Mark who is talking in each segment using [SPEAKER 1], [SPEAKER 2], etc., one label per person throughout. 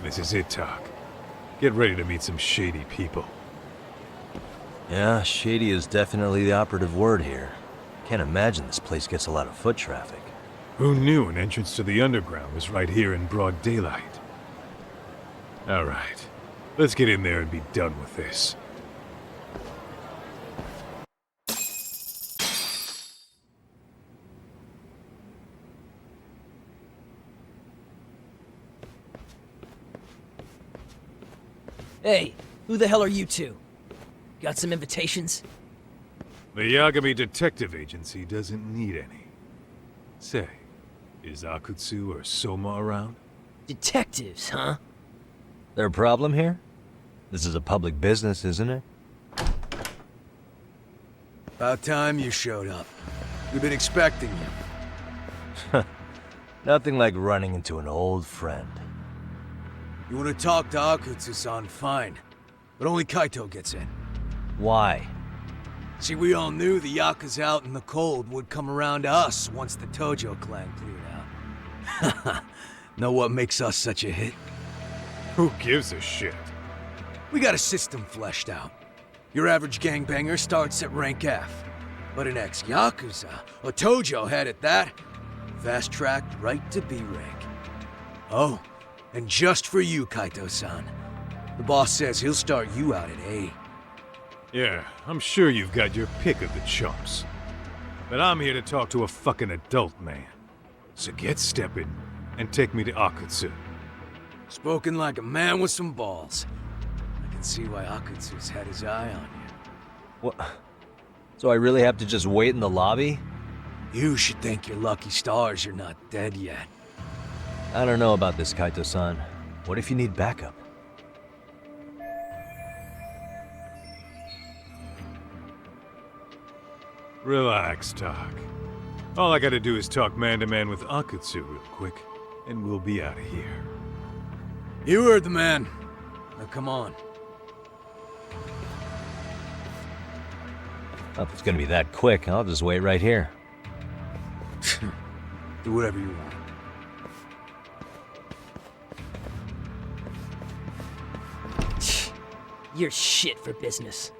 [SPEAKER 1] This is it, Tak. Get ready to meet some shady people.
[SPEAKER 2] Yeah, shady is definitely the operative word here. Can't imagine this place gets a lot of foot traffic.
[SPEAKER 1] Who knew an entrance to the underground was right here in broad daylight? Alright, let's get in there and be done with this.
[SPEAKER 3] Hey, who the hell are you two? Got some invitations?
[SPEAKER 1] The Yagami Detective Agency doesn't need any. Say, is Akutsu or Soma around?
[SPEAKER 3] Detectives, huh?
[SPEAKER 2] There a problem here? This is a public business, isn't it?
[SPEAKER 4] About time you showed up. We've been expecting you.
[SPEAKER 2] Nothing like running into an old friend.
[SPEAKER 4] You want to talk to Akutsu-san, fine. But only Kaito gets in.
[SPEAKER 2] Why?
[SPEAKER 4] See, we all knew the Yakuza out in the cold would come around to us once the Tojo clan cleared out. Know what makes us such a hit?
[SPEAKER 1] Who gives a shit?
[SPEAKER 4] We got a system fleshed out. Your average gangbanger starts at rank F. But an ex-Yakuza, a Tojo head at that, fast-tracked right to B rank. Oh, and just for you, Kaito-san. The boss says he'll start you out at A.
[SPEAKER 1] Yeah, I'm sure you've got your pick of the chumps. But I'm here to talk to a fucking adult man. So get stepping and take me to Akutsu.
[SPEAKER 4] Spoken like a man with some balls. I can see why Akutsu's had his eye on you.
[SPEAKER 2] What? So I really have to just wait in the lobby?
[SPEAKER 4] You should thank your lucky stars you're not dead yet.
[SPEAKER 2] I don't know about this, Kaito-san. What if you need backup?
[SPEAKER 1] Relax, Tak. All I gotta do is talk man-to-man with Akutsu real quick, and we'll be out of here.
[SPEAKER 4] You heard the man. Now come on.
[SPEAKER 2] Well, if it's gonna be that quick, I'll just wait right here.
[SPEAKER 4] Do whatever you want.
[SPEAKER 3] You're shit for business.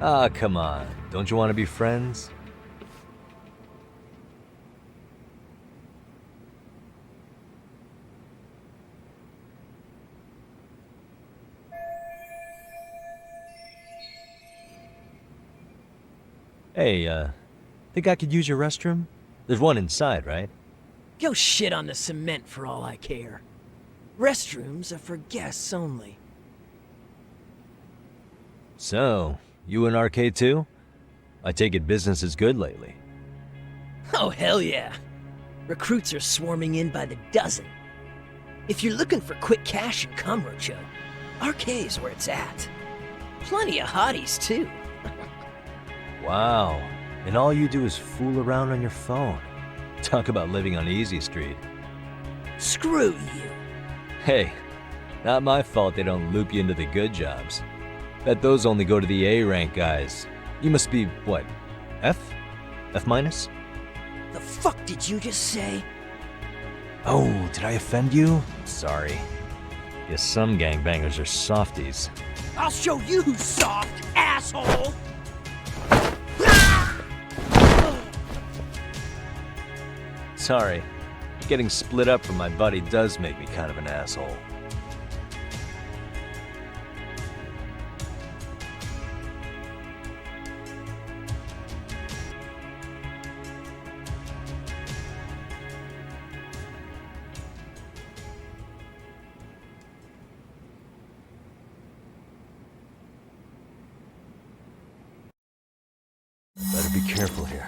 [SPEAKER 2] Ah, come on. Don't you want to be friends? Hey, think I could use your restroom? There's one inside, right?
[SPEAKER 3] Go shit on the cement for all I care. Restrooms are for guests only.
[SPEAKER 2] So, you in RK too? I take it business is good lately.
[SPEAKER 3] Oh, hell yeah. Recruits are swarming in by the dozen. If you're looking for quick cash in Kamurocho, RK's where it's at. Plenty of hotties, too.
[SPEAKER 2] Wow. And all you do is fool around on your phone. Talk about living on Easy Street.
[SPEAKER 3] Screw you.
[SPEAKER 2] Hey, not my fault they don't loop you into the good jobs. Bet those only go to the A-rank guys. You must be, what, F? F minus?
[SPEAKER 3] The fuck did you just say?
[SPEAKER 2] Oh, did I offend you? Sorry. Guess some gangbangers are softies.
[SPEAKER 3] I'll show you who's soft, asshole!
[SPEAKER 2] Sorry. Getting split up from my buddy does make me kind of an asshole. Better be careful here.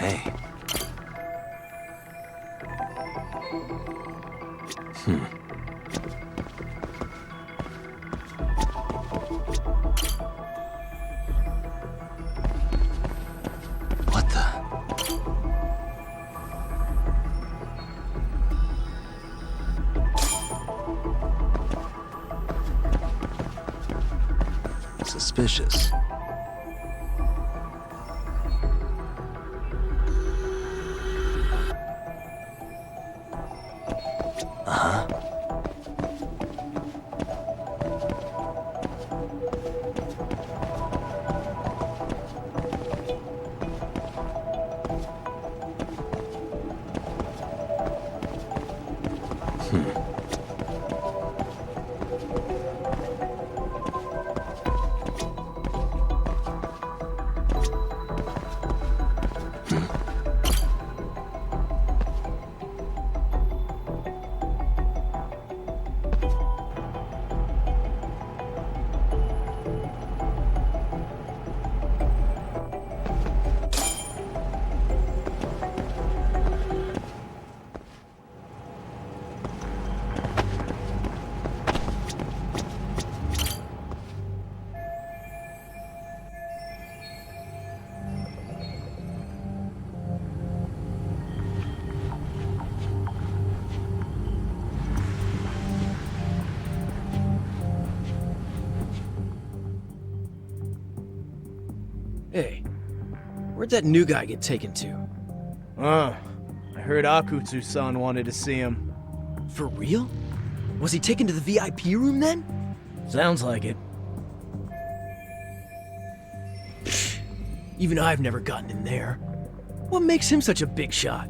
[SPEAKER 2] Hey. What the? Suspicious.
[SPEAKER 3] Hey, where'd that new guy get taken to?
[SPEAKER 5] I heard Akutsu-san wanted to see him.
[SPEAKER 3] For real? Was he taken to the VIP room then?
[SPEAKER 5] Sounds like it.
[SPEAKER 3] Even I've never gotten in there. What makes him such a big shot?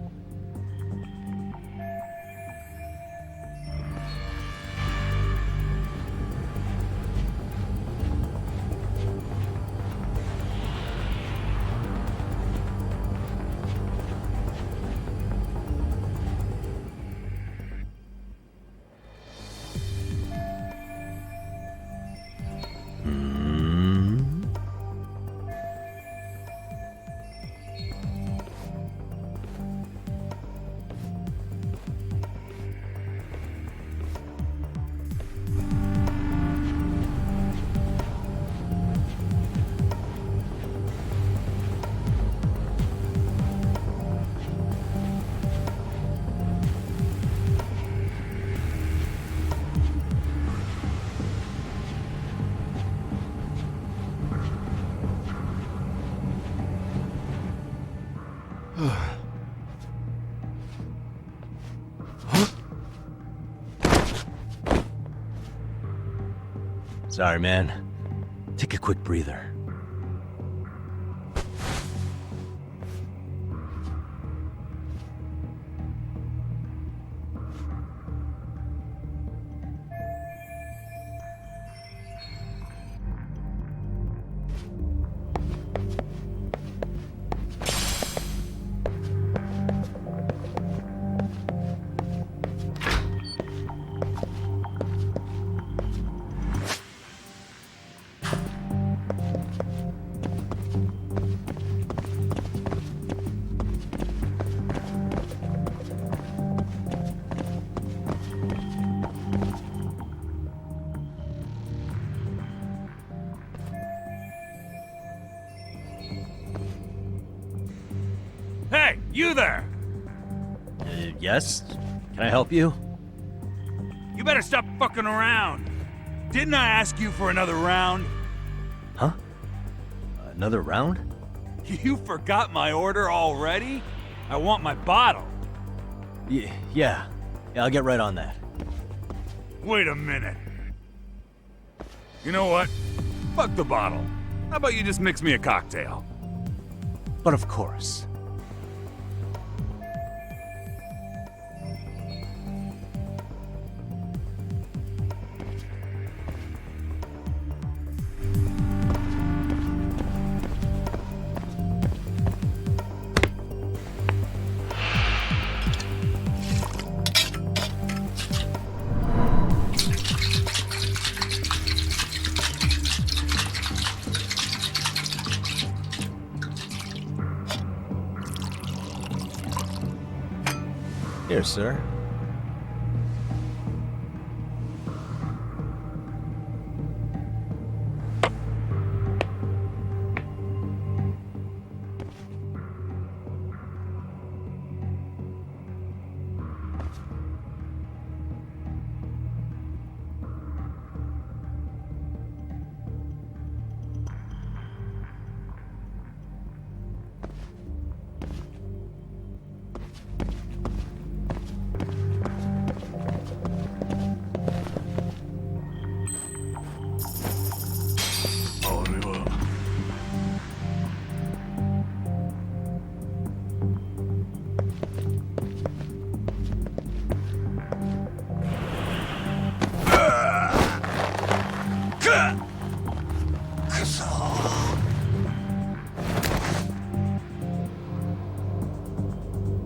[SPEAKER 2] Sorry, man. Take a quick breather.
[SPEAKER 1] Hey, you there!
[SPEAKER 2] Yes? Can I help you?
[SPEAKER 1] You better stop fucking around. Didn't I ask you for another round?
[SPEAKER 2] Huh? Another round?
[SPEAKER 1] You forgot my order already? I want my bottle.
[SPEAKER 2] Yeah, I'll get right on that.
[SPEAKER 1] Wait a minute. You know what? Fuck the bottle. How about you just mix me a cocktail?
[SPEAKER 2] But of course. Here, sir.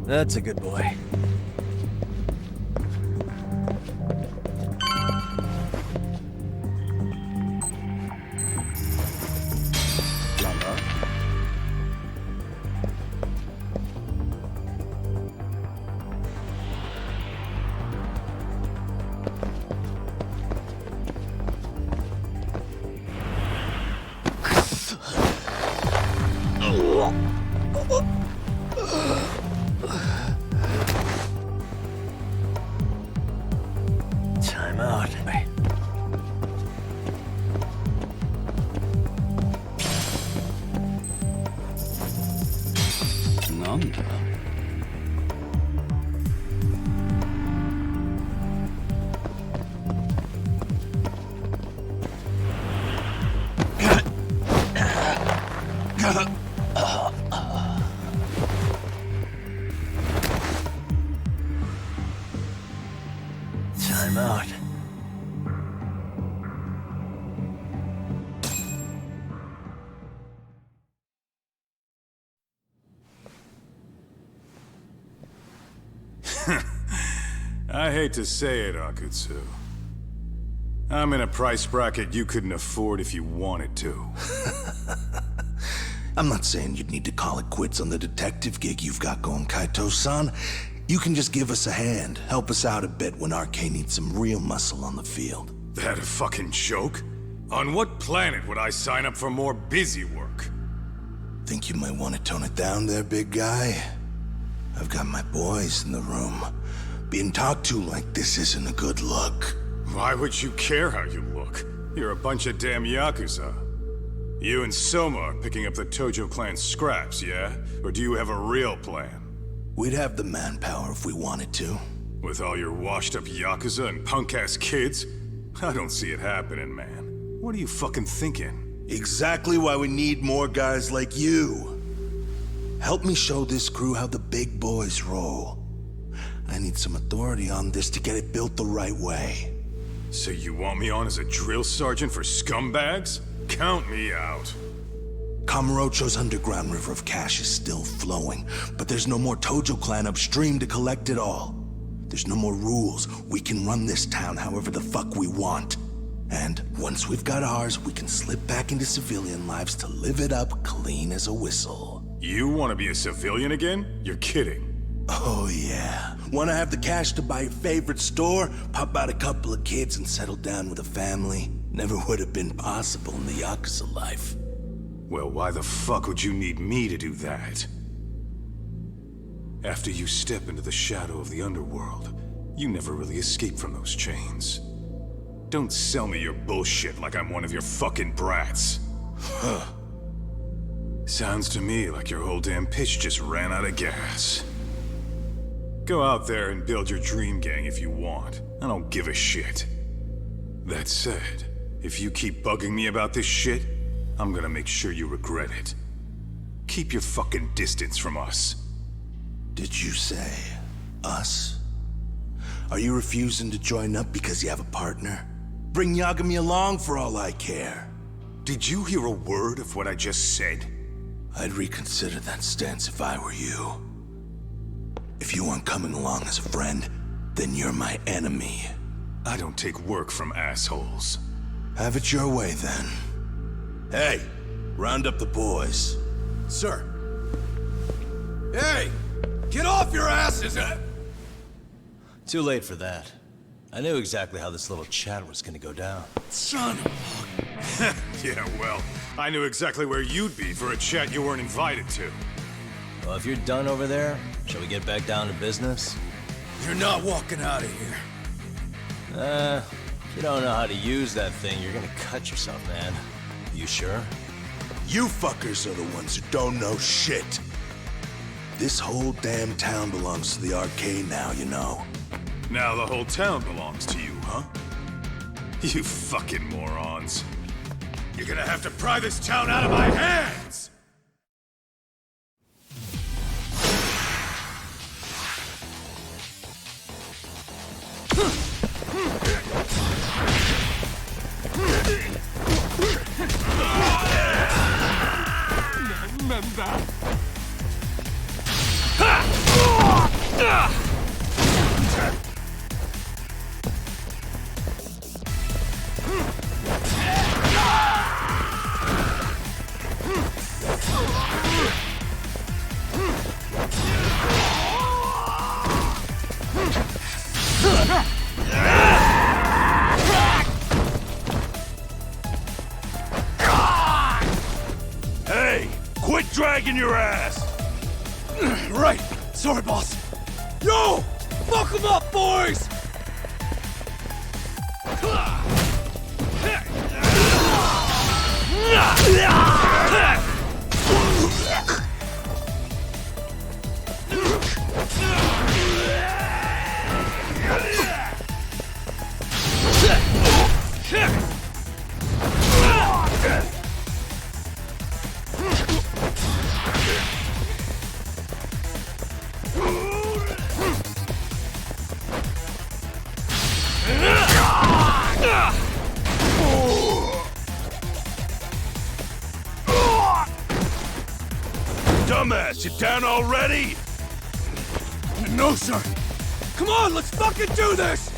[SPEAKER 2] That's a good boy. Time out.
[SPEAKER 4] Nanda.
[SPEAKER 2] Time out.
[SPEAKER 1] I hate to say it, Akutsu. I'm in a price bracket you couldn't afford if you wanted to.
[SPEAKER 6] I'm not saying you'd need to call it quits on the detective gig you've got going, Kaito-san. You can just give us a hand, help us out a bit when RK needs some real muscle on the field.
[SPEAKER 1] That a fucking joke? On what planet would I sign up for more busy work?
[SPEAKER 6] Think you might want to tone it down there, big guy? I've got my boys in the room. Being talked to like this isn't a good look.
[SPEAKER 1] Why would you care how you look? You're a bunch of damn Yakuza. You and Soma are picking up the Tojo clan scraps, yeah? Or do you have a real plan?
[SPEAKER 6] We'd have the manpower if we wanted to.
[SPEAKER 1] With all your washed-up Yakuza and punk-ass kids? I don't see it happening, man. What are you fucking thinking?
[SPEAKER 6] Exactly why we need more guys like you. Help me show this crew how the big boys roll. I need some authority on this to get it built the right way.
[SPEAKER 1] So you want me on as a drill sergeant for scumbags? Count me out.
[SPEAKER 6] Kamurocho's underground river of cash is still flowing, but there's no more Tojo clan upstream to collect it all. There's no more rules. We can run this town however the fuck we want. And once we've got ours, we can slip back into civilian lives to live it up clean as a whistle.
[SPEAKER 1] You want to be a civilian again? You're kidding.
[SPEAKER 6] Oh yeah. Wanna have the cash to buy your favorite store, pop out a couple of kids and settle down with a family? Never would have been possible in the Yakuza life.
[SPEAKER 1] Well, why the fuck would you need me to do that? After you step into the shadow of the underworld, you never really escape from those chains. Don't sell me your bullshit like I'm one of your fucking brats.
[SPEAKER 6] Huh.
[SPEAKER 1] Sounds to me like your whole damn pitch just ran out of gas. Go out there and build your dream gang if you want. I don't give a shit. That said, if you keep bugging me about this shit, I'm gonna make sure you regret it. Keep your fucking distance from us.
[SPEAKER 6] Did you say us? Are you refusing to join up because you have a partner? Bring Yagami along for all I care.
[SPEAKER 1] Did you hear a word of what I just said?
[SPEAKER 6] I'd reconsider that stance if I were you. If you aren't coming along as a friend, then you're my enemy.
[SPEAKER 1] I don't take work from assholes.
[SPEAKER 6] Have it your way, then. Hey, round up the boys.
[SPEAKER 4] Sir. Hey! Get off your asses!
[SPEAKER 7] Too late for that. I knew exactly how this little chat was gonna go down.
[SPEAKER 4] Son of
[SPEAKER 1] Yeah, well, I knew exactly where you'd be for a chat you weren't invited to.
[SPEAKER 7] Well, if you're done over there, shall we get back down to business?
[SPEAKER 4] You're not walking out of here.
[SPEAKER 7] If you don't know how to use that thing, you're gonna cut yourself, man. You sure?
[SPEAKER 6] You fuckers are the ones who don't know shit. This whole damn town belongs to the arcade now, you know.
[SPEAKER 1] Now the whole town belongs to you, huh? You fucking morons. You're gonna have to pry this town out of my hands!
[SPEAKER 6] Hey, quit dragging your ass!
[SPEAKER 4] Right. Sorry, boss. Yo! Fuck them up, boys!
[SPEAKER 6] Dumbass, you down already?
[SPEAKER 4] No, sir. Come on, let's fucking do this!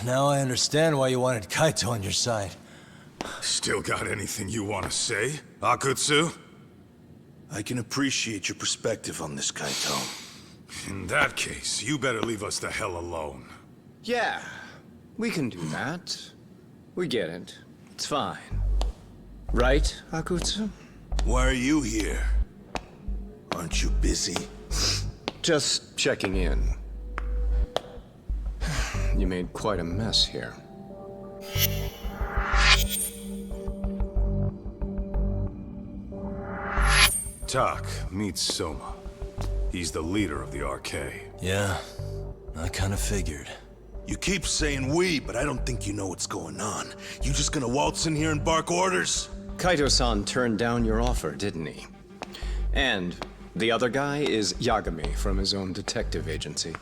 [SPEAKER 7] Now I understand why you wanted Kaito on your side.
[SPEAKER 1] Still got anything you want to say, Akutsu?
[SPEAKER 6] I can appreciate your perspective on this, Kaito.
[SPEAKER 1] In that case, you better leave us the hell alone.
[SPEAKER 8] Yeah, we can do that. We get it. It's fine. Right, Akutsu?
[SPEAKER 6] Why are you here? Aren't you busy?
[SPEAKER 8] Just checking in. You made quite a mess here.
[SPEAKER 1] Tak meets Soma. He's the leader of the arcade.
[SPEAKER 7] Yeah, I kinda figured.
[SPEAKER 6] You keep saying we, but I don't think you know what's going on. You just gonna waltz in here and bark orders?
[SPEAKER 8] Kaito-san turned down your offer, didn't he? And the other guy is Yagami from his own detective agency.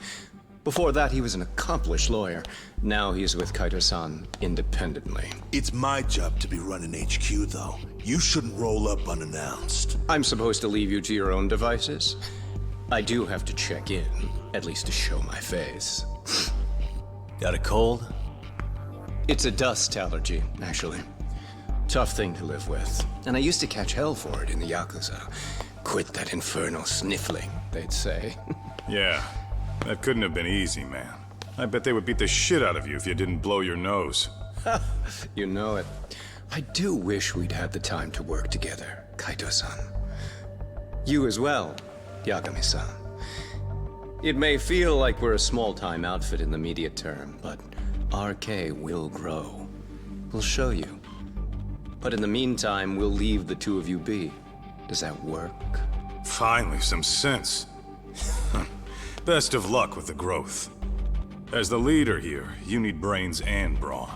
[SPEAKER 8] Before that, he was an accomplished lawyer. Now he's with Kaito-san independently.
[SPEAKER 6] It's my job to be running HQ, though. You shouldn't roll up unannounced.
[SPEAKER 8] I'm supposed to leave you to your own devices? I do have to check in, at least to show my face.
[SPEAKER 7] Got a cold?
[SPEAKER 8] It's a dust allergy, actually. Tough thing to live with. And I used to catch hell for it in the Yakuza. Quit that infernal sniffling, they'd say.
[SPEAKER 1] Yeah, that couldn't have been easy, man. I bet they would beat the shit out of you if you didn't blow your nose.
[SPEAKER 8] You know it. I do wish we'd had the time to work together, Kaito-san. You as well, Yagami-san. It may feel like we're a small-time outfit in the immediate term, but RK will grow. We'll show you. But in the meantime, we'll leave the two of you be. Does that work?
[SPEAKER 1] Finally, some sense. Best of luck with the growth. As the leader here, you need brains and brawn.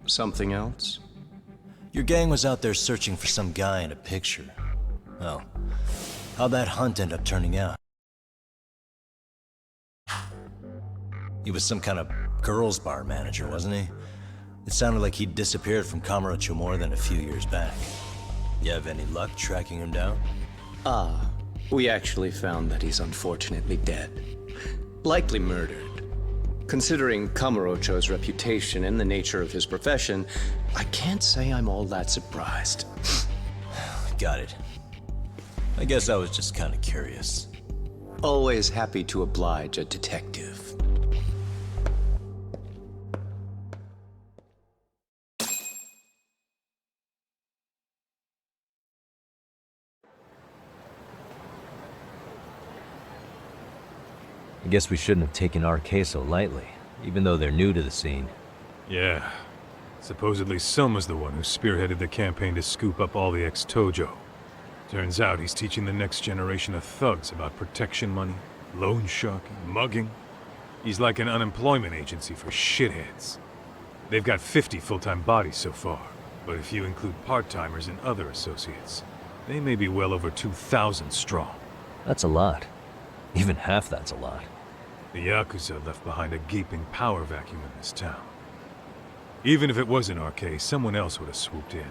[SPEAKER 8] Something else?
[SPEAKER 7] Your gang was out there searching for some guy in a picture. Oh, how'd that hunt end up turning out? He was some kind of girls' bar manager, wasn't he? It sounded like he'd disappeared from Kamurocho more than a few years back. You have any luck tracking him down?
[SPEAKER 8] We actually found that he's unfortunately dead. Likely murdered. Considering Kamurocho's reputation and the nature of his profession, I can't say I'm all that surprised.
[SPEAKER 7] Got it. I guess I was just kind of curious.
[SPEAKER 8] Always happy to oblige a detective.
[SPEAKER 2] I guess we shouldn't have taken RK so lightly, even though they're new to the scene.
[SPEAKER 1] Yeah. Supposedly Soma's the one who spearheaded the campaign to scoop up all the ex-Tojo. Turns out he's teaching the next generation of thugs about protection money, loan sharking, mugging. He's like an unemployment agency for shitheads. They've got 50 full-time bodies so far, but if you include part-timers and other associates, they may be well over 2,000 strong.
[SPEAKER 2] That's a lot. Even half that's a lot.
[SPEAKER 1] The Yakuza left behind a gaping power vacuum in this town. Even if it wasn't RK, someone else would have swooped in.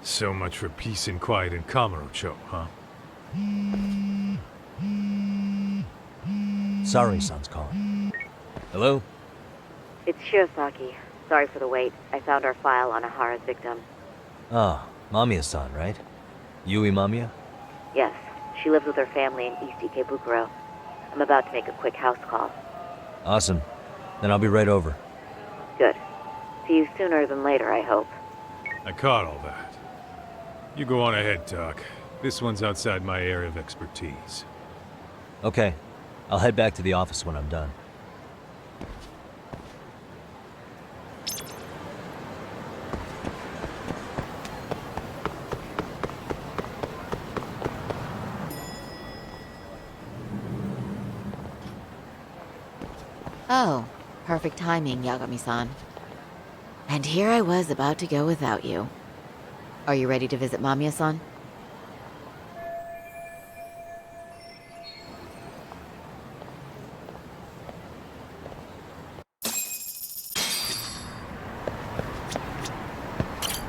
[SPEAKER 1] So much for peace and quiet in Kamurocho, huh?
[SPEAKER 2] Sorry, son's calling. Hello?
[SPEAKER 9] It's Shirosaki. Sorry for the wait. I found our file on Ahara's victim.
[SPEAKER 2] Ah, Mamiya-san, right? Yui Mamiya?
[SPEAKER 9] Yes, she lives with her family in East Ikebukuro. I'm about to make a quick house call.
[SPEAKER 2] Awesome. Then I'll be right over.
[SPEAKER 9] Good. See you sooner than later, I hope.
[SPEAKER 1] I caught all that. You go on ahead, Doc. This one's outside my area of expertise.
[SPEAKER 2] Okay. I'll head back to the office when I'm done.
[SPEAKER 9] Oh, perfect timing, Yagami-san. And here I was about to go without you. Are you ready to visit Mamiya-san?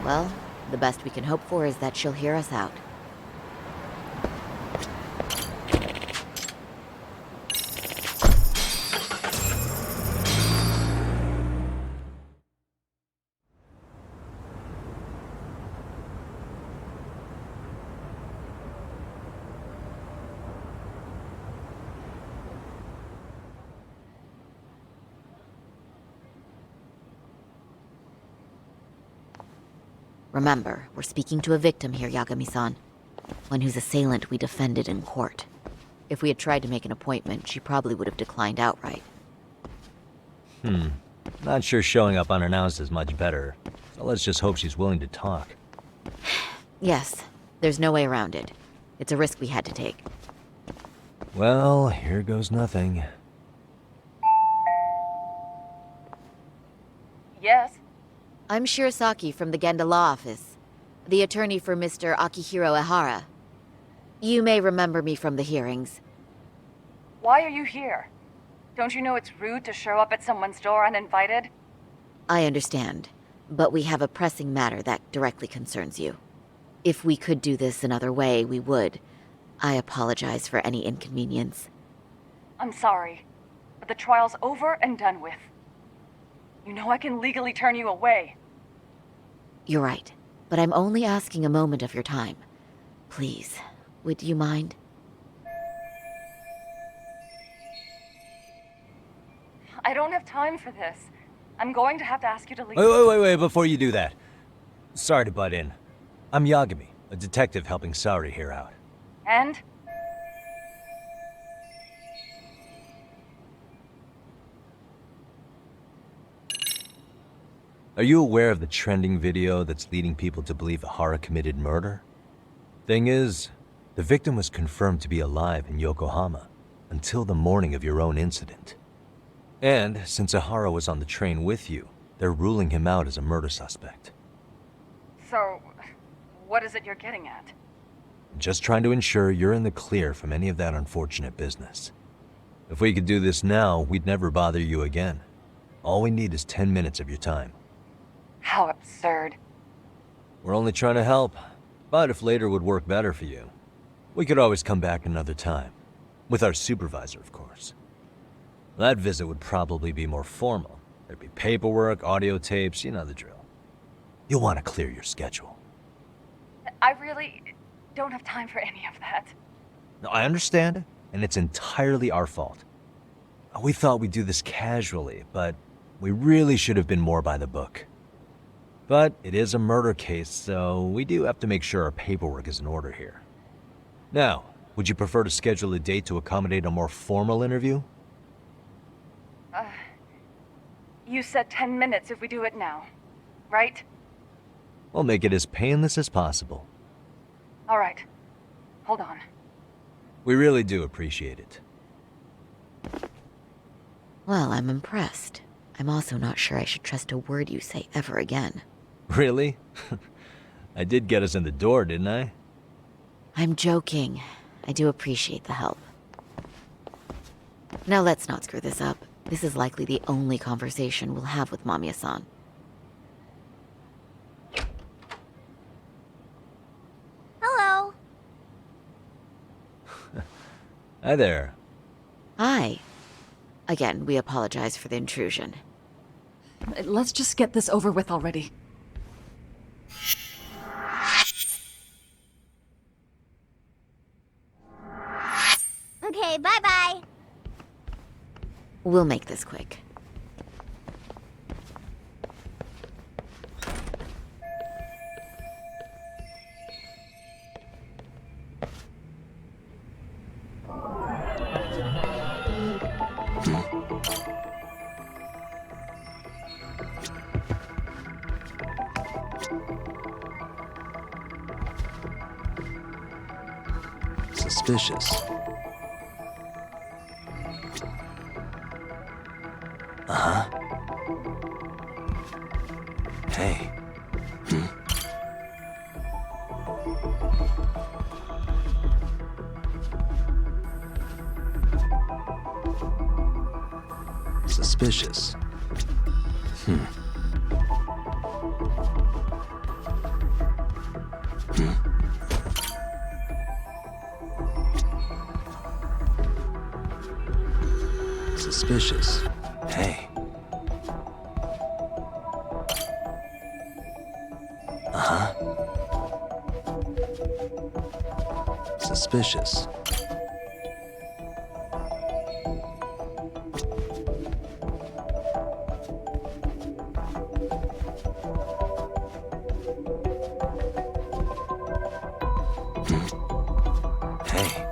[SPEAKER 9] Well, the best we can hope for is that she'll hear us out. Remember, we're speaking to a victim here, Yagami-san. One whose assailant we defended in court. If we had tried to make an appointment, she probably would have declined outright.
[SPEAKER 2] Not sure showing up unannounced is much better. So let's just hope she's willing to talk.
[SPEAKER 9] Yes, there's no way around it. It's a risk we had to take.
[SPEAKER 2] Well, here goes nothing.
[SPEAKER 9] Yes? I'm Shirosaki from the Genda Law Office. the attorney for Mr. Akihiro Ehara. You may remember me from the hearings.
[SPEAKER 10] Why are you here? Don't you know it's rude to show up at someone's door uninvited?
[SPEAKER 9] I understand, but we have a pressing matter that directly concerns you. If we could do this another way, we would. I apologize for any inconvenience.
[SPEAKER 10] I'm sorry, but the trial's over and done with. You know I can legally turn you away.
[SPEAKER 9] You're right, but I'm only asking a moment of your time. Please, would you mind?
[SPEAKER 10] I don't have time for this. I'm going to have to ask you to leave.
[SPEAKER 2] Wait, before you do that. Sorry to butt in. I'm Yagami, a detective helping Saori here out.
[SPEAKER 10] And?
[SPEAKER 2] Are you aware of the trending video that's leading people to believe Ehara committed murder? Thing is, the victim was confirmed to be alive in Yokohama until the morning of your own incident. And since Ehara was on the train with you, they're ruling him out as a murder suspect.
[SPEAKER 10] So, what is it you're getting at?
[SPEAKER 2] Just trying to ensure you're in the clear from any of that unfortunate business. If we could do this now, we'd never bother you again. All we need is 10 minutes of your time.
[SPEAKER 10] How absurd.
[SPEAKER 2] We're only trying to help, but if later would work better for you, we could always come back another time. With our supervisor, of course. That visit would probably be more formal. There'd be paperwork, audio tapes, you know the drill. You'll want to clear your schedule.
[SPEAKER 10] I really don't have time for any of that.
[SPEAKER 2] No, I understand, and it's entirely our fault. We thought we'd do this casually, but we really should have been more by the book. But it is a murder case, so we do have to make sure our paperwork is in order here. Now, would you prefer to schedule a date to accommodate a more formal interview?
[SPEAKER 10] You said 10 minutes if we do it now, right?
[SPEAKER 2] We'll make it as painless as possible.
[SPEAKER 10] All right. Hold on.
[SPEAKER 2] We really do appreciate it.
[SPEAKER 9] Well, I'm impressed. I'm also not sure I should trust a word you say ever again.
[SPEAKER 2] Really? I did get us in the door, didn't I?
[SPEAKER 9] I'm joking. I do appreciate the help. Now let's not screw this up. This is likely the only conversation we'll have with Mamiya-san.
[SPEAKER 11] Hello.
[SPEAKER 2] Hi there.
[SPEAKER 9] Hi. Again, we apologize for the intrusion.
[SPEAKER 11] Let's just get this over with already. Okay, bye-bye.
[SPEAKER 9] We'll make this quick.
[SPEAKER 7] Suspicious. Uh-huh. Hey. Suspicious. Suspicious. Hey. Uh-huh. Suspicious. Hey.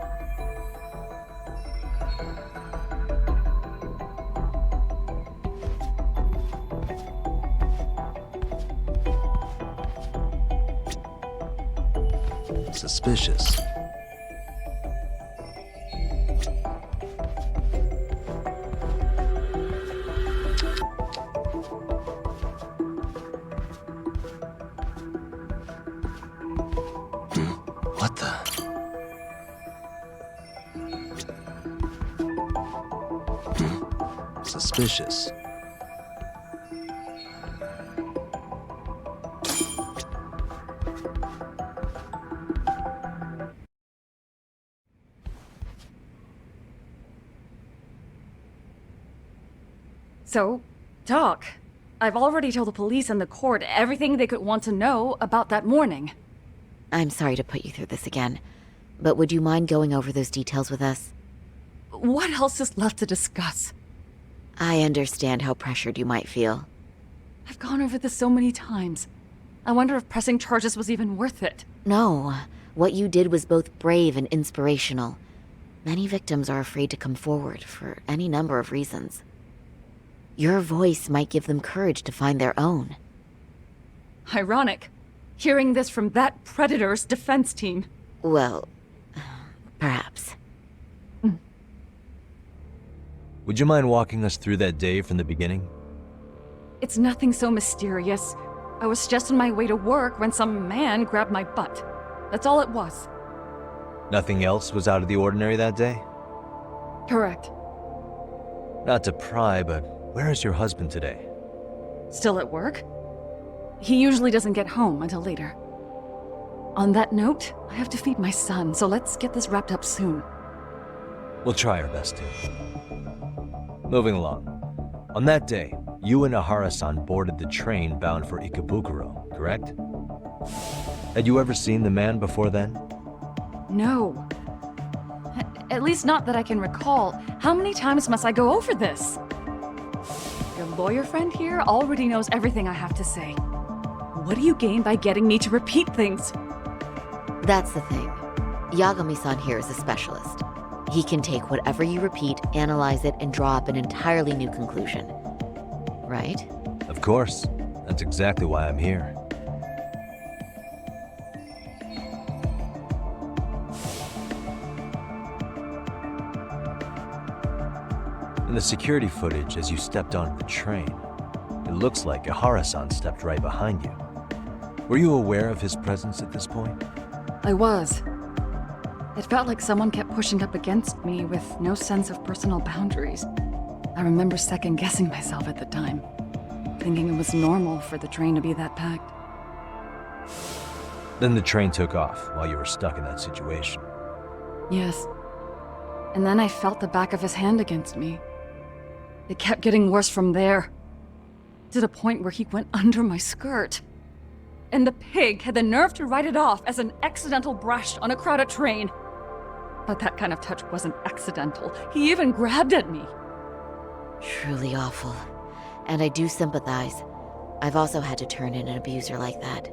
[SPEAKER 7] Suspicious.
[SPEAKER 2] suspicious.
[SPEAKER 11] So, Doc, I've already told the police and the court everything they could want to know about that morning.
[SPEAKER 9] I'm sorry to put you through this again, but would you mind going over those details with us?
[SPEAKER 11] What else is left to discuss?
[SPEAKER 9] I understand how pressured you might feel.
[SPEAKER 11] I've gone over this so many times. I wonder if pressing charges was even worth it.
[SPEAKER 9] No, what you did was both brave and inspirational. Many victims are afraid to come forward for any number of reasons. Your voice might give them courage to find their own.
[SPEAKER 11] Ironic, hearing this from that predator's defense team.
[SPEAKER 9] Well, perhaps.
[SPEAKER 2] Would you mind walking us through that day from the beginning?
[SPEAKER 11] It's nothing so mysterious. I was just on my way to work when some man grabbed my butt. That's all it was.
[SPEAKER 2] Nothing else was out of the ordinary that day?
[SPEAKER 11] Correct.
[SPEAKER 2] Not to pry, but where is your husband today?
[SPEAKER 11] Still at work? He usually doesn't get home until later. On that note, I have to feed my son, so let's get this wrapped up soon.
[SPEAKER 2] We'll try our best to. Moving along. On that day, you and Ahara-san boarded the train bound for Ikebukuro, correct? Had you ever seen the man before then?
[SPEAKER 11] No. At least not that I can recall. How many times must I go over this? Your lawyer friend here already knows everything I have to say. What do you gain by getting me to repeat things?
[SPEAKER 9] That's the thing. Yagami-san here is a specialist. He can take whatever you repeat, analyze it, and draw up an entirely new conclusion. Right?
[SPEAKER 2] Of course. That's exactly why I'm here. In the security footage as you stepped onto the train, it looks like Ahara-san stepped right behind you. Were you aware of his presence at this point?
[SPEAKER 11] I was. It felt like someone kept pushing up against me with no sense of personal boundaries. I remember second-guessing myself at the time, thinking it was normal for the train to be that packed.
[SPEAKER 2] Then the train took off while you were stuck in that situation.
[SPEAKER 11] Yes. And then I felt the back of his hand against me. It kept getting worse from there, to the point where he went under my skirt. And the pig had the nerve to write it off as an accidental brush on a crowded train. But that kind of touch wasn't accidental. He even grabbed at me.
[SPEAKER 9] Truly awful. And I do sympathize. I've also had to turn in an abuser like that.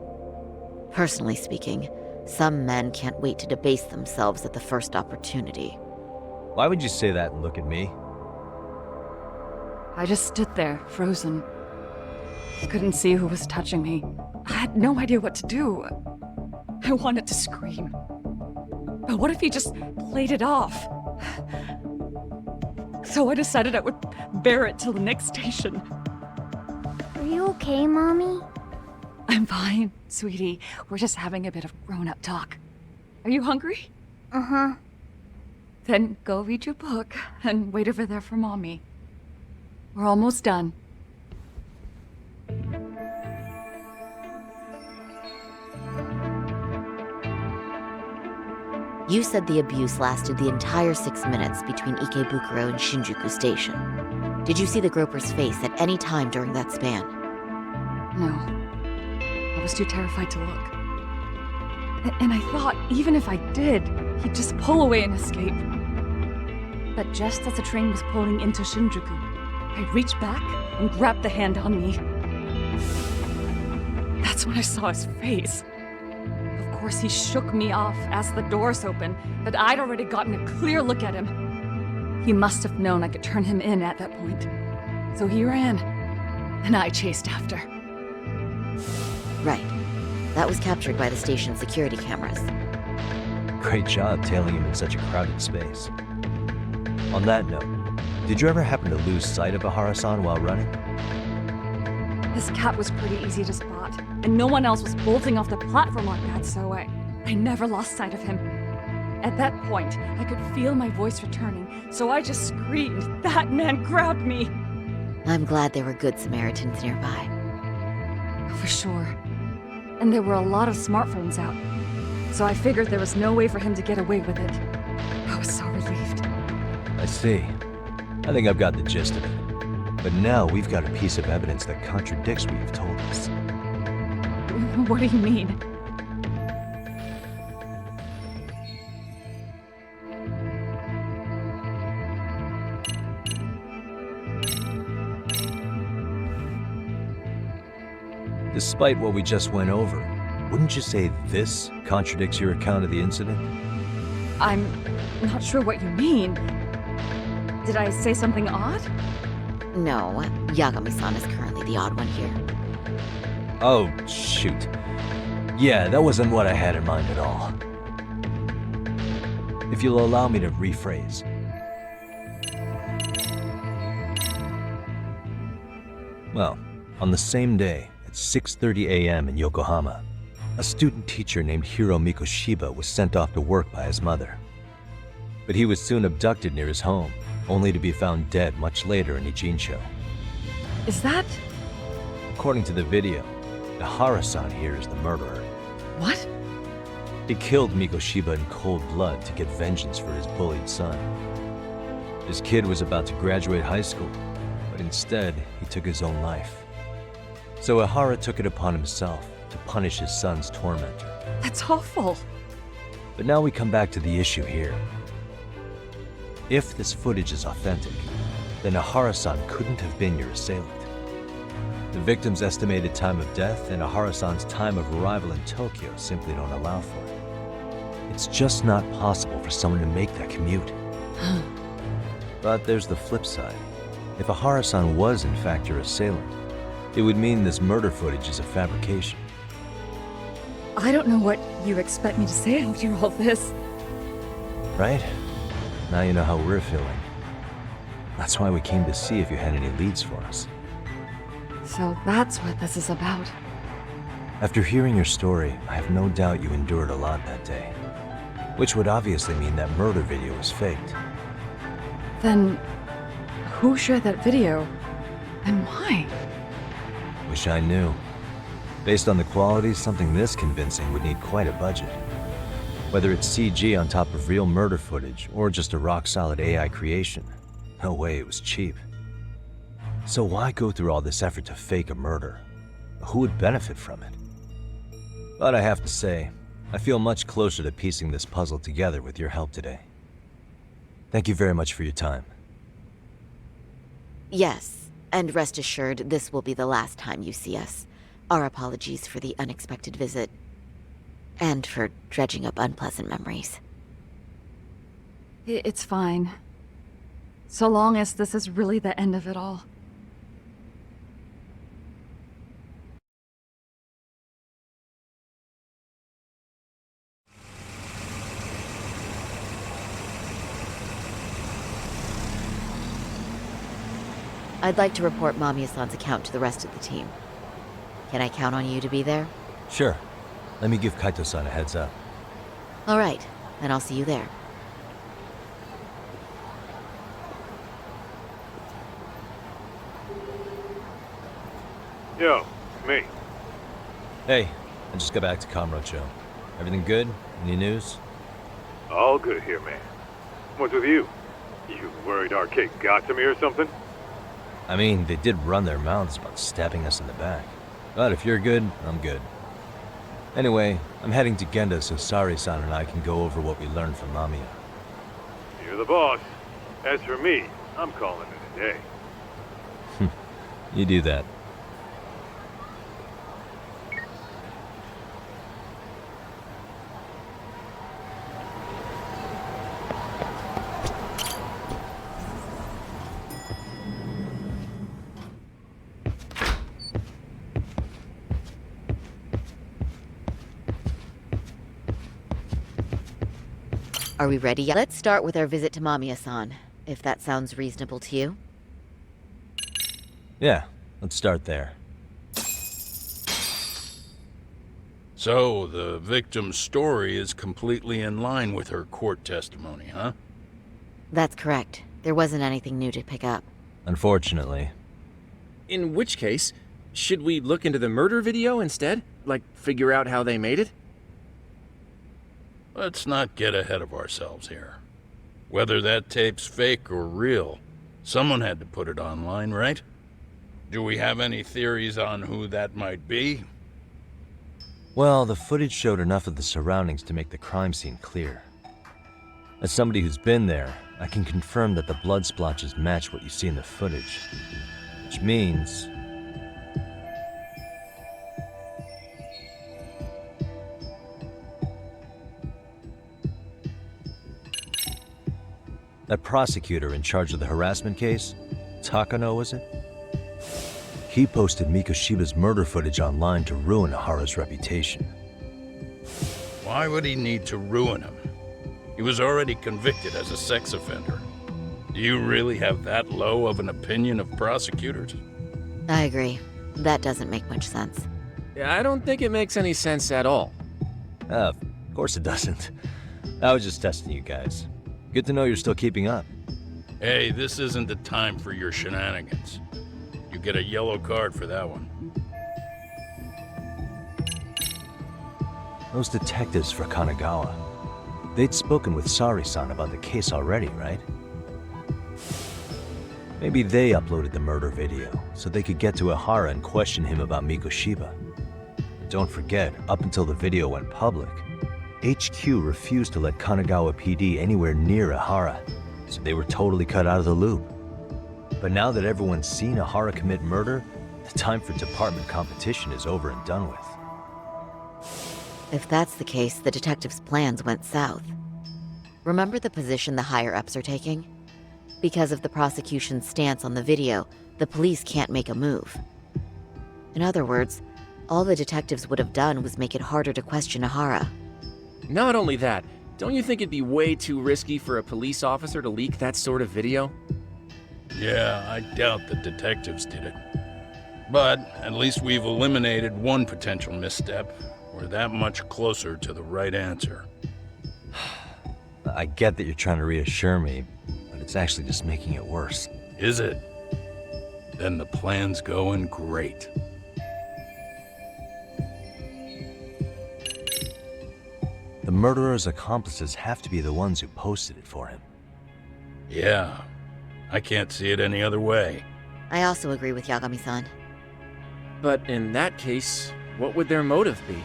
[SPEAKER 9] Personally speaking, some men can't wait to debase themselves at the first opportunity.
[SPEAKER 2] Why would you say that and look at me?
[SPEAKER 11] I just stood there, frozen. I couldn't see who was touching me. I had no idea what to do. I wanted to scream. But what if he just played it off? So I decided I would bear it till the next station.
[SPEAKER 12] Are you okay, Mommy?
[SPEAKER 11] I'm fine, sweetie. We're just having a bit of grown-up talk. Are you hungry?
[SPEAKER 12] Uh-huh.
[SPEAKER 11] Then go read your book and wait over there for Mommy. We're almost done.
[SPEAKER 9] You said the abuse lasted the entire 6 minutes between Ikebukuro and Shinjuku Station. Did you see the groper's face at any time during that span?
[SPEAKER 11] No. I was too terrified to look. And I thought, even if I did, he'd just pull away and escape. But just as the train was pulling into Shinjuku, I reached back and grabbed the hand on me. That's when I saw his face. Of course, he shook me off as the doors opened, but I'd already gotten a clear look at him. He must have known I could turn him in at that point. So he ran, and I chased after.
[SPEAKER 9] Right. That was captured by the station's security cameras.
[SPEAKER 2] Great job tailing him in such a crowded space. On that note, did you ever happen to lose sight of Ahara-san while running?
[SPEAKER 11] His cap was pretty easy to spot, and no one else was bolting off the platform like that, so I never lost sight of him. At that point, I could feel my voice returning, so I just screamed, "That man grabbed me!"
[SPEAKER 9] I'm glad there were good Samaritans nearby.
[SPEAKER 11] For sure. And there were a lot of smartphones out. So I figured there was no way for him to get away with it. I was so relieved.
[SPEAKER 2] I see. I think I've got the gist of it. But now we've got a piece of evidence that contradicts what you've told us.
[SPEAKER 11] What do you mean?
[SPEAKER 2] Despite what we just went over, wouldn't you say this contradicts your account of the incident?
[SPEAKER 11] I'm not sure what you mean. Did I say something odd?
[SPEAKER 9] No, Yagami-san is currently the odd one here.
[SPEAKER 2] Oh, shoot. Yeah, that wasn't what I had in mind at all. If you'll allow me to rephrase. Well, on the same day, at 6:30 a.m. in Yokohama, a student teacher named Hiro Mikoshiba was sent off to work by his mother. But he was soon abducted near his home, only to be found dead much later in Ijincho.
[SPEAKER 11] Is that...
[SPEAKER 2] According to the video, Nahara-san here is the murderer.
[SPEAKER 11] What?
[SPEAKER 2] He killed Mikoshiba in cold blood to get vengeance for his bullied son. His kid was about to graduate high school, but instead, he took his own life. So Ihara took it upon himself to punish his son's tormentor.
[SPEAKER 11] That's awful.
[SPEAKER 2] But now we come back to the issue here. If this footage is authentic, then Ihara-san couldn't have been your assailant. The victim's estimated time of death and Ihara-san's time of arrival in Tokyo simply don't allow for it. It's just not possible for someone to make that commute. But there's the flip side. If Ihara-san was in fact your assailant, it would mean this murder footage is a fabrication.
[SPEAKER 11] I don't know what you expect me to say after all this.
[SPEAKER 2] Right? Now you know how we're feeling. That's why we came to see if you had any leads for us.
[SPEAKER 11] So that's what this is about.
[SPEAKER 2] After hearing your story, I have no doubt you endured a lot that day. Which would obviously mean that murder video was faked.
[SPEAKER 11] Then, who shared that video? And why?
[SPEAKER 2] Wish I knew. Based on the quality, something this convincing would need quite a budget. Whether it's CG on top of real murder footage, or just a rock-solid AI creation, no way it was cheap. So why go through all this effort to fake a murder? Who would benefit from it? But I have to say, I feel much closer to piecing this puzzle together with your help today. Thank you very much for your time.
[SPEAKER 9] Yes. And rest assured, this will be the last time you see us. Our apologies for the unexpected visit. And for dredging up unpleasant memories.
[SPEAKER 11] It's fine. So long as this is really the end of it all.
[SPEAKER 9] I'd like to report Mamiya-san's account to the rest of the team. Can I count on you to be there?
[SPEAKER 2] Sure. Let me give Kaito-san a heads up.
[SPEAKER 9] All right, then I'll see you there.
[SPEAKER 1] Yo, me.
[SPEAKER 2] Hey, I just got back to Kamurocho. Everything good? Any news?
[SPEAKER 1] All good here, man. What's with you? You worried Arcade got to me or something?
[SPEAKER 2] I mean, they did run their mouths about stabbing us in the back. But if you're good, I'm good. Anyway, I'm heading to Genda so Sari-san and I can go over what we learned from Mamiya.
[SPEAKER 1] You're the boss. As for me, I'm calling it a day.
[SPEAKER 2] You do that.
[SPEAKER 9] Are we ready yet? Let's start with our visit to Mamiya-san, if that sounds reasonable to you.
[SPEAKER 2] Yeah, let's start there.
[SPEAKER 13] So, the victim's story is completely in line with her court testimony, huh?
[SPEAKER 9] That's correct. There wasn't anything new to pick up.
[SPEAKER 2] Unfortunately.
[SPEAKER 14] In which case, should we look into the murder video instead? Like, figure out how they made it?
[SPEAKER 13] Let's not get ahead of ourselves here. Whether that tape's fake or real, someone had to put it online, right? Do we have any theories on who that might be?
[SPEAKER 2] Well, the footage showed enough of the surroundings to make the crime scene clear. As somebody who's been there, I can confirm that the blood splotches match what you see in the footage. Which means... that prosecutor in charge of the harassment case, Takano was it? He posted Mikoshiba's murder footage online to ruin Ahara's reputation.
[SPEAKER 13] Why would he need to ruin him? He was already convicted as a sex offender. Do you really have that low of an opinion of prosecutors?
[SPEAKER 9] I agree. That doesn't make much sense.
[SPEAKER 14] I don't think it makes any sense at all.
[SPEAKER 2] Of course it doesn't. I was just testing you guys. Good to know you're still keeping up.
[SPEAKER 13] Hey, this isn't the time for your shenanigans. You get a yellow card for that one.
[SPEAKER 2] Those detectives for Kanagawa. They'd spoken with Sari-san about the case already, right? Maybe they uploaded the murder video, so they could get to Ahara and question him about Mikoshiba. But don't forget, up until the video went public, HQ refused to let Kanagawa PD anywhere near Ahara, so they were totally cut out of the loop. But now that everyone's seen Ahara commit murder, the time for department competition is over and done with.
[SPEAKER 9] If that's the case, the detectives' plans went south. Remember the position the higher-ups are taking? Because of the prosecution's stance on the video, the police can't make a move. In other words, all the detectives would have done was make it harder to question Ahara.
[SPEAKER 14] Not only that, don't you think it'd be way too risky for a police officer to leak that sort of video?
[SPEAKER 13] Yeah, I doubt the detectives did it. But at least we've eliminated one potential misstep. We're that much closer to the right answer.
[SPEAKER 2] I get that you're trying to reassure me, but it's actually just making it worse.
[SPEAKER 13] Is it? Then the plan's going great.
[SPEAKER 2] The murderer's accomplices have to be the ones who posted it for him.
[SPEAKER 13] Yeah, I can't see it any other way.
[SPEAKER 9] I also agree with Yagami-san.
[SPEAKER 14] But in that case, what would their motive be?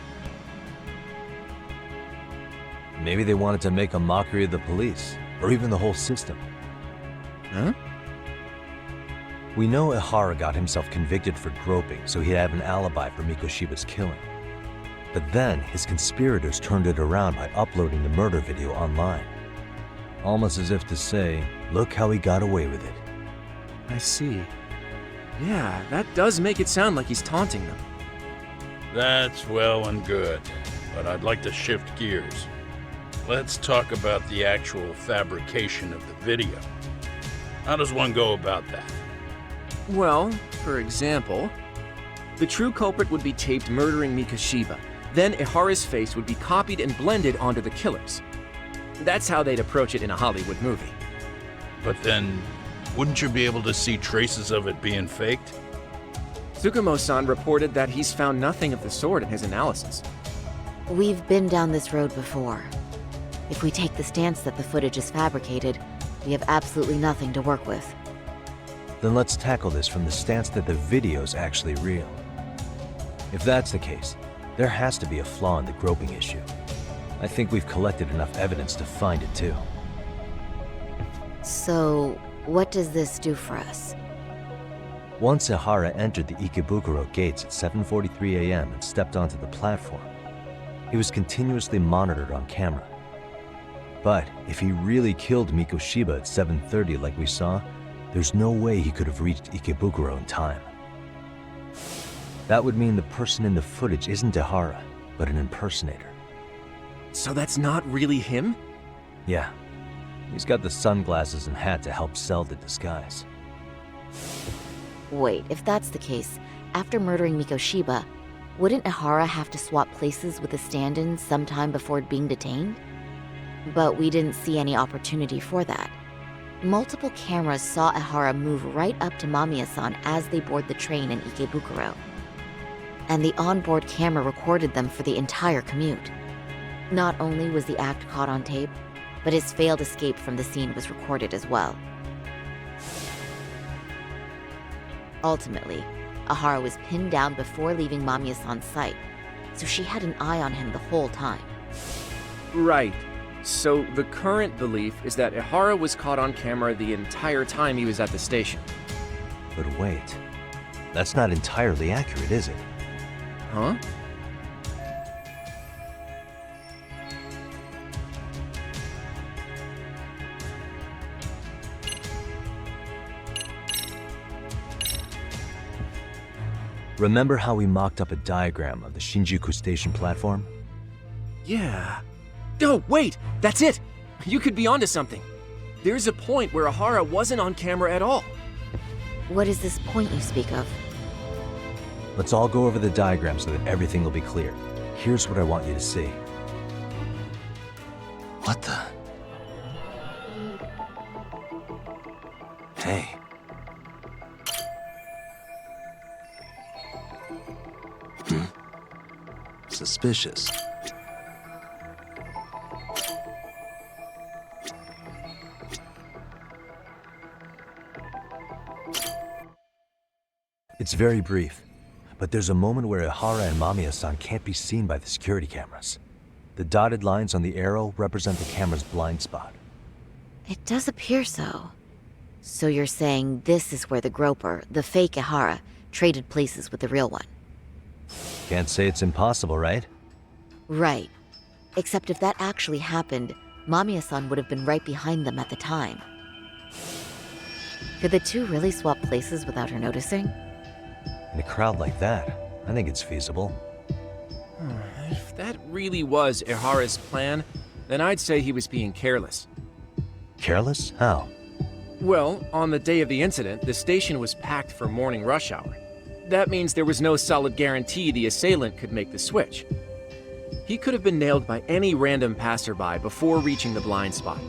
[SPEAKER 2] Maybe they wanted to make a mockery of the police, or even the whole system.
[SPEAKER 14] Huh?
[SPEAKER 2] We know Ihara got himself convicted for groping, so he'd have an alibi for Mikoshiba's killing. But then, his conspirators turned it around by uploading the murder video online. Almost as if to say, look how he got away with it.
[SPEAKER 14] I see. Yeah, that does make it sound like he's taunting them.
[SPEAKER 13] That's well and good, but I'd like to shift gears. Let's talk about the actual fabrication of the video. How does one go about that?
[SPEAKER 14] Well, for example, the true culprit would be taped murdering Mikoshiba. Then Ihara's face would be copied and blended onto the killers. That's how they'd approach it in a Hollywood movie.
[SPEAKER 13] But then, wouldn't you be able to see traces of it being faked?
[SPEAKER 14] Tsukumo-san reported that he's found nothing of the sort in his analysis.
[SPEAKER 9] We've been down this road before. If we take the stance that the footage is fabricated, we have absolutely nothing to work with.
[SPEAKER 2] Then let's tackle this from the stance that the video's actually real. If that's the case, there has to be a flaw in the groping issue. I think we've collected enough evidence to find it too.
[SPEAKER 9] So, what does this do for us?
[SPEAKER 2] Once Ihara entered the Ikebukuro gates at 7:43 a.m. and stepped onto the platform, he was continuously monitored on camera. But if he really killed Mikoshiba at 7:30 like we saw, there's no way he could have reached Ikebukuro in time. That would mean the person in the footage isn't Ihara, but an impersonator.
[SPEAKER 14] So that's not really him?
[SPEAKER 2] Yeah. He's got the sunglasses and hat to help sell the disguise.
[SPEAKER 9] Wait, if that's the case, after murdering Mikoshiba, wouldn't Ihara have to swap places with the stand-in sometime before being detained? But we didn't see any opportunity for that. Multiple cameras saw Ihara move right up to Mamiya-san as they board the train in Ikebukuro. And the onboard camera recorded them for the entire commute. Not only was the act caught on tape, but his failed escape from the scene was recorded as well. Ultimately, Ihara was pinned down before leaving Mamiya-san's sight, so she had an eye on him the whole time.
[SPEAKER 14] Right. So the current belief is that Ihara was caught on camera the entire time he was at the station.
[SPEAKER 2] But wait, that's not entirely accurate, is it?
[SPEAKER 14] Huh?
[SPEAKER 2] Remember how we mocked up a diagram of the Shinjuku station platform?
[SPEAKER 14] Yeah. Oh, wait! That's it! You could be onto something. There's a point where Ihara wasn't on camera at all.
[SPEAKER 9] What is this point you speak of?
[SPEAKER 2] Let's all go over the diagram so that everything will be clear. Here's what I want you to see.
[SPEAKER 6] What the? Hey. Suspicious.
[SPEAKER 2] It's very brief, but there's a moment where Ihara and Mamiya-san can't be seen by the security cameras. The dotted lines on the arrow represent the camera's blind spot.
[SPEAKER 9] It does appear so. So you're saying this is where the groper, the fake Ihara, traded places with the real one?
[SPEAKER 2] Can't say it's impossible, right?
[SPEAKER 9] Right. Except if that actually happened, Mamiya-san would have been right behind them at the time. Could the two really swap places without her noticing?
[SPEAKER 2] In a crowd like that, I think it's feasible.
[SPEAKER 14] If that really was Ihara's plan, then I'd say he was being careless.
[SPEAKER 2] Careless? How?
[SPEAKER 14] Well, on the day of the incident, the station was packed for morning rush hour. That means there was no solid guarantee the assailant could make the switch. He could have been nailed by any random passerby before reaching the blind spot.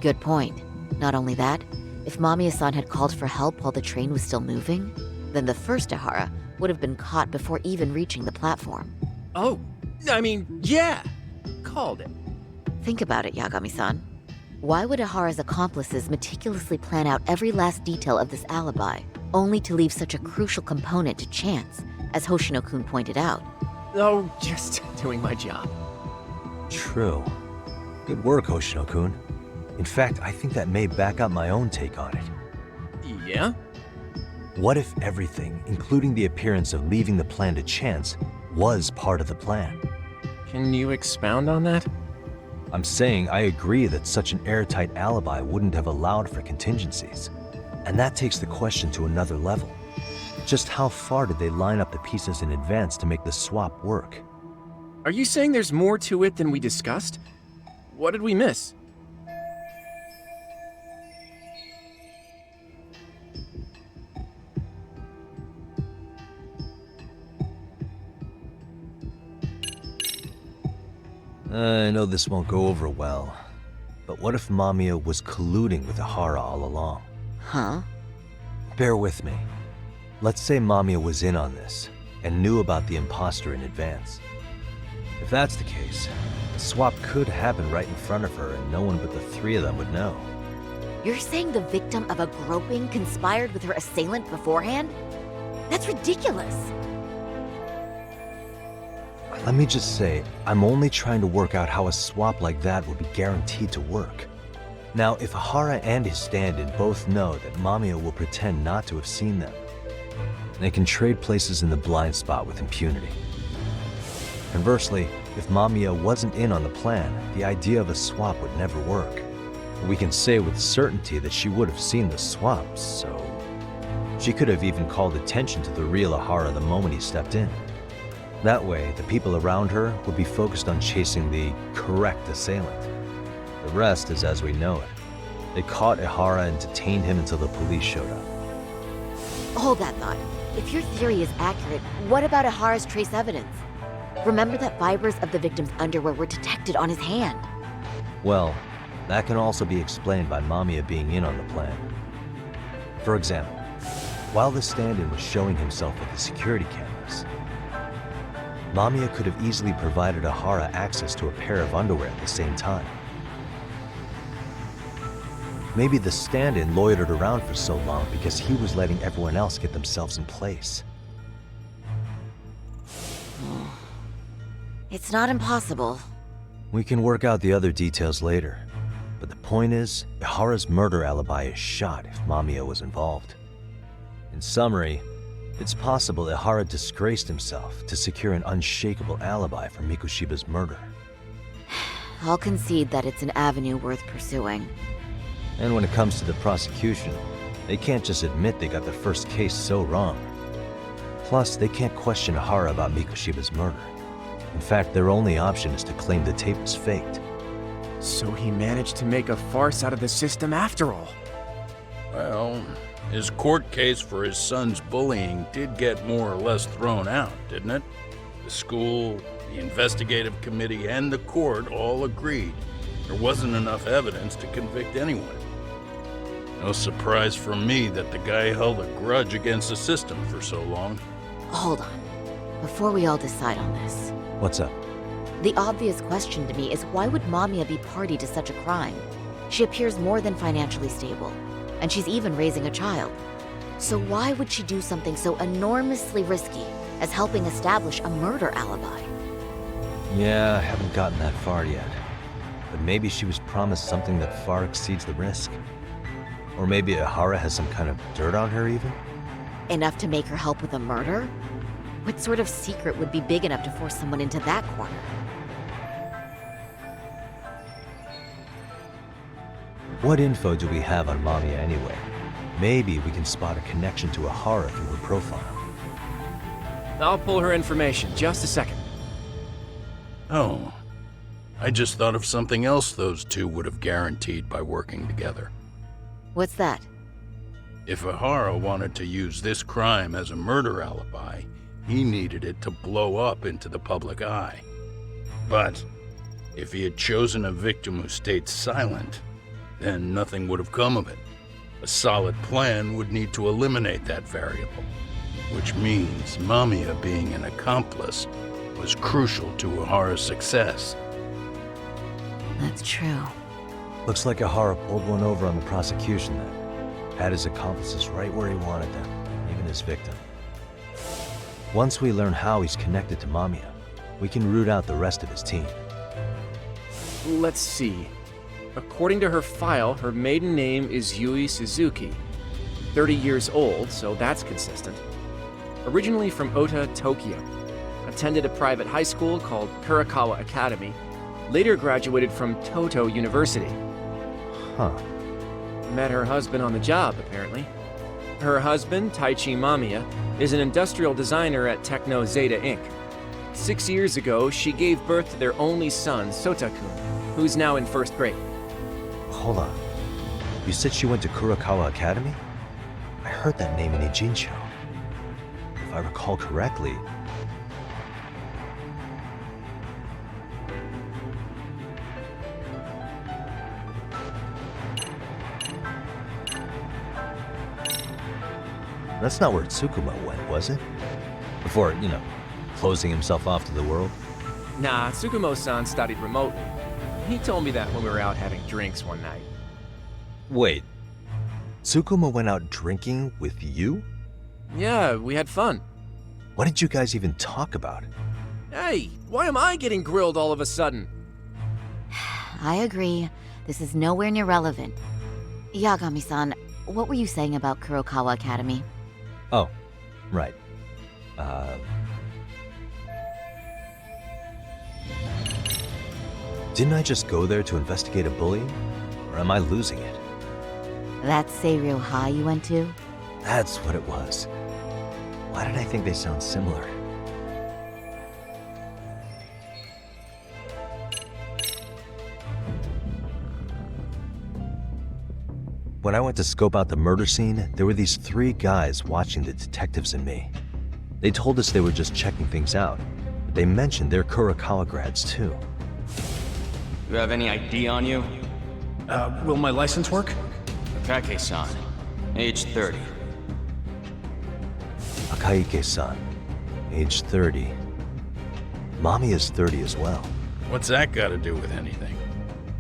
[SPEAKER 9] Good point. Not only that, if Mamiya-san had called for help while the train was still moving, then the first Ihara would have been caught before even reaching the platform.
[SPEAKER 14] Oh, I mean, yeah! Called it.
[SPEAKER 9] Think about it, Yagami-san. Why would Ihara's accomplices meticulously plan out every last detail of this alibi, only to leave such a crucial component to chance, as Hoshino-kun pointed out?
[SPEAKER 14] Oh, just doing my job.
[SPEAKER 2] True. Good work, Hoshino-kun. In fact, I think that may back up my own take on it.
[SPEAKER 14] Yeah?
[SPEAKER 2] What if everything, including the appearance of leaving the plan to chance, was part of the plan?
[SPEAKER 14] Can you expound on that?
[SPEAKER 2] I'm saying I agree that such an airtight alibi wouldn't have allowed for contingencies. And that takes the question to another level. Just how far did they line up the pieces in advance to make the swap work?
[SPEAKER 14] Are you saying there's more to it than we discussed? What did we miss?
[SPEAKER 2] I know this won't go over well, but what if Mamiya was colluding with Ihara all along?
[SPEAKER 9] Huh?
[SPEAKER 2] Bear with me. Let's say Mamiya was in on this, and knew about the imposter in advance. If that's the case, the swap could happen right in front of her and no one but the three of them would know.
[SPEAKER 9] You're saying the victim of a groping conspired with her assailant beforehand? That's ridiculous!
[SPEAKER 2] Let me just say, I'm only trying to work out how a swap like that would be guaranteed to work. Now, if Ihara and his stand-in both know that Mamiya will pretend not to have seen them, they can trade places in the blind spot with impunity. Conversely, if Mamiya wasn't in on the plan, the idea of a swap would never work. We can say with certainty that she would have seen the swap, so she could have even called attention to the real Ihara the moment he stepped in. That way, the people around her would be focused on chasing the correct assailant. The rest is as we know it. They caught Ihara and detained him until the police showed up.
[SPEAKER 9] Hold that thought. If your theory is accurate, what about Ihara's trace evidence? Remember that fibers of the victim's underwear were detected on his hand.
[SPEAKER 2] Well, That can also be explained by Mamiya being in on the plan. For example, while the stand-in was showing himself with the security cameras, Mamiya could have easily provided Ahara access to a pair of underwear at the same time. Maybe the stand-in loitered around for so long because he was letting everyone else get themselves in place.
[SPEAKER 9] It's not impossible.
[SPEAKER 2] We can work out the other details later, but the point is, Ihara's murder alibi is shot if Mamiya was involved. In summary, it's possible Ihara disgraced himself to secure an unshakable alibi for Mikushiba's murder.
[SPEAKER 9] I'll concede that it's an avenue worth pursuing.
[SPEAKER 2] And when it comes to the prosecution, they can't just admit they got the first case so wrong. Plus, they can't question Ihara about Mikushiba's murder. In fact, their only option is to claim the tape was faked.
[SPEAKER 14] So he managed to make a farce out of the system after all.
[SPEAKER 13] Well, his court case for his son's bullying did get more or less thrown out, didn't it? The school, the investigative committee, and the court all agreed there wasn't enough evidence to convict anyone. No surprise for me that the guy held a grudge against the system for so long.
[SPEAKER 9] Hold on. Before we all decide on this.
[SPEAKER 2] What's up?
[SPEAKER 9] The obvious question to me is why would Mamiya be party to such a crime? She appears more than financially stable, and she's even raising a child. So why would she do something so enormously risky as helping establish a murder alibi?
[SPEAKER 2] Yeah, I haven't gotten that far yet. But maybe she was promised something that far exceeds the risk. Or maybe Ihara has some kind of dirt on her even?
[SPEAKER 9] Enough to make her help with a murder? What sort of secret would be big enough to force someone into that corner?
[SPEAKER 2] What info do we have on Mamiya anyway? Maybe we can spot a connection to Ihara through her profile.
[SPEAKER 14] I'll pull her information. Just a second.
[SPEAKER 13] Oh, I just thought of something else those two would have guaranteed by working together.
[SPEAKER 9] What's that?
[SPEAKER 13] If Ihara wanted to use this crime as a murder alibi, he needed it to blow up into the public eye. But if he had chosen a victim who stayed silent, then nothing would have come of it. A solid plan would need to eliminate that variable, which means Mamiya being an accomplice was crucial to Ihara's success.
[SPEAKER 9] That's true.
[SPEAKER 2] Looks like Ihara pulled one over on the prosecution then. Had his accomplices right where he wanted them, even his victim. Once we learn how he's connected to Mamiya, we can root out the rest of his team.
[SPEAKER 14] Let's see. According to her file, her maiden name is Yui Suzuki. 30 years old, so that's consistent. Originally from Ota, Tokyo. Attended a private high school called Kurakawa Academy. Later graduated from Toto University.
[SPEAKER 2] Huh.
[SPEAKER 14] Met her husband on the job, apparently. Her husband, Taichi Mamiya, is an industrial designer at Techno Zeta Inc. 6 years ago, she gave birth to their only son, Sota-kun, who's now in first grade.
[SPEAKER 2] Hold on. You said she went to Kurakawa Academy? I heard that name in Ijincho. If I recall correctly... That's not where Tsukuma went, was it? Before, closing himself off to the world?
[SPEAKER 14] Nah, Tsukumo-san studied remotely. He told me that when we were out having drinks one night.
[SPEAKER 2] Wait. Tsukuma went out drinking with you?
[SPEAKER 14] Yeah, we had fun.
[SPEAKER 2] What did you guys even talk about?
[SPEAKER 14] Hey, why am I getting grilled all of a sudden?
[SPEAKER 9] I agree. This is nowhere near relevant. Yagami-san, what were you saying about Kurokawa Academy?
[SPEAKER 2] Oh, right. Didn't I just go there to investigate a bullying? Or am I losing it?
[SPEAKER 9] That Seiryo High you went to?
[SPEAKER 2] That's what it was. Why did I think they sound similar? When I went to scope out the murder scene, there were these 3 guys watching the detectives and me. They told us they were just checking things out, but they mentioned they're Kurakawa grads too.
[SPEAKER 15] You have any ID on you? Will my license work?
[SPEAKER 16] Akake-san, age 30.
[SPEAKER 2] Akaike-san, age 30. Mamiya is 30 as well.
[SPEAKER 13] What's that got to do with anything?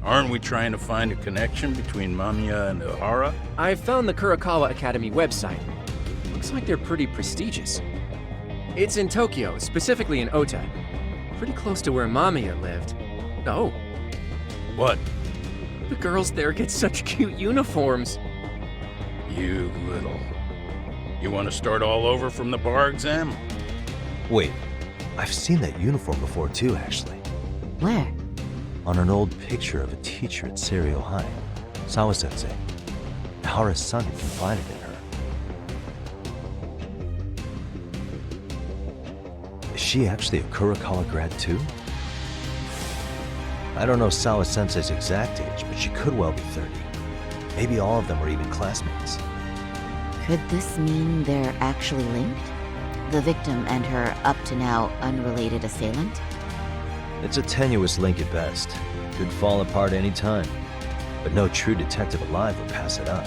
[SPEAKER 13] Aren't we trying to find a connection between Mamiya and Ohara?
[SPEAKER 14] I found the Kurakawa Academy website. Looks like they're pretty prestigious. It's in Tokyo, specifically in Ota. Pretty close to where Mamiya lived. Oh.
[SPEAKER 13] What?
[SPEAKER 14] The girls there get such cute uniforms.
[SPEAKER 13] You little... You want to start all over from the bar exam?
[SPEAKER 2] Wait, I've seen that uniform before too, actually.
[SPEAKER 9] Where?
[SPEAKER 2] On an old picture of a teacher at Seiryo High. Sawa-sensei. Ohara's son had confided in her. Is she actually a Kurakawa grad too? I don't know Sawa-sensei's exact age, but she could well be 30. Maybe all of them are even classmates.
[SPEAKER 9] Could this mean they're actually linked? The victim and her up-to-now unrelated assailant?
[SPEAKER 2] It's a tenuous link at best. Could fall apart any time. But no true detective alive would pass it up.